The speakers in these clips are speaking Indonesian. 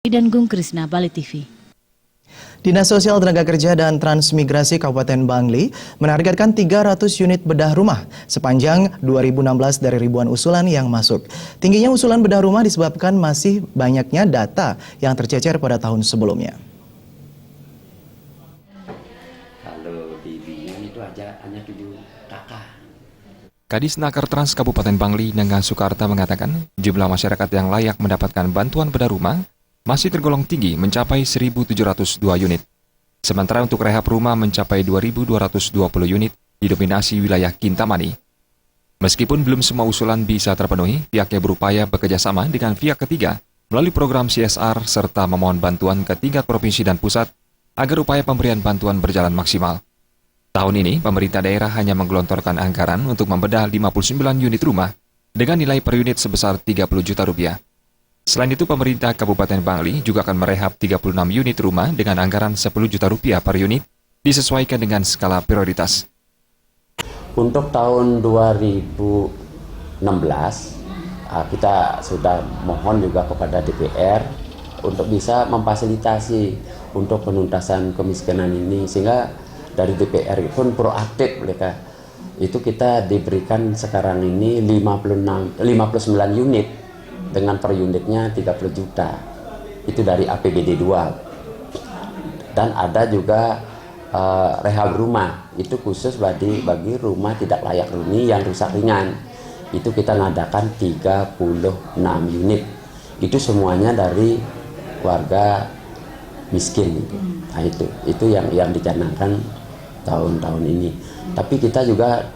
Dan Gung Krisna, Bali TV. Dinas Sosial Tenaga Kerja dan Transmigrasi Kabupaten Bangli menargetkan 300 unit bedah rumah sepanjang 2016 dari ribuan usulan yang masuk. Tingginya usulan bedah rumah disebabkan masih banyaknya data yang tercecer pada tahun sebelumnya. Kalau di Bingung itu aja hanya 7 kakak. Kadis Naker Trans Kabupaten Bangli, Nengah Soekarta mengatakan jumlah masyarakat yang layak mendapatkan bantuan bedah rumah masih tergolong tinggi mencapai 1.702 unit. Sementara untuk rehab rumah mencapai 2.220 unit didominasi wilayah Kintamani. Meskipun belum semua usulan bisa terpenuhi, pihaknya berupaya bekerjasama dengan pihak ketiga melalui program CSR serta memohon bantuan ke tingkat provinsi dan pusat agar upaya pemberian bantuan berjalan maksimal. Tahun ini, pemerintah daerah hanya menggelontorkan anggaran untuk membedah 59 unit rumah dengan nilai per unit sebesar 30 juta rupiah. Selain itu, pemerintah Kabupaten Bangli juga akan merehab 36 unit rumah dengan anggaran 10 juta rupiah per unit disesuaikan dengan skala prioritas. Untuk tahun 2016, kita sudah mohon juga kepada DPR untuk bisa memfasilitasi untuk penuntasan kemiskinan ini, sehingga dari DPR pun proaktif mereka. Itu kita diberikan sekarang ini 59 unit dengan per unitnya 30 juta. Itu dari APBD 2. Dan ada juga rehab rumah. Itu khusus bagi rumah tidak layak huni yang rusak ringan. Itu kita ngadakan 36 unit. Itu semuanya dari warga miskin. Nah, itu yang dicanangkan tahun-tahun ini. Tapi kita juga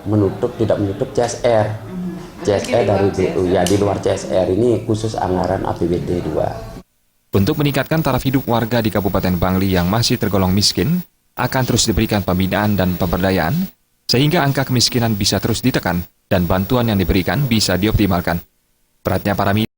tidak menutup CSR. CSR dari BU, ya di luar CSR ini khusus anggaran APBD 2. Untuk meningkatkan taraf hidup warga di Kabupaten Bangli yang masih tergolong miskin, akan terus diberikan pembinaan dan pemberdayaan, sehingga angka kemiskinan bisa terus ditekan dan bantuan yang diberikan bisa dioptimalkan. Beratnya para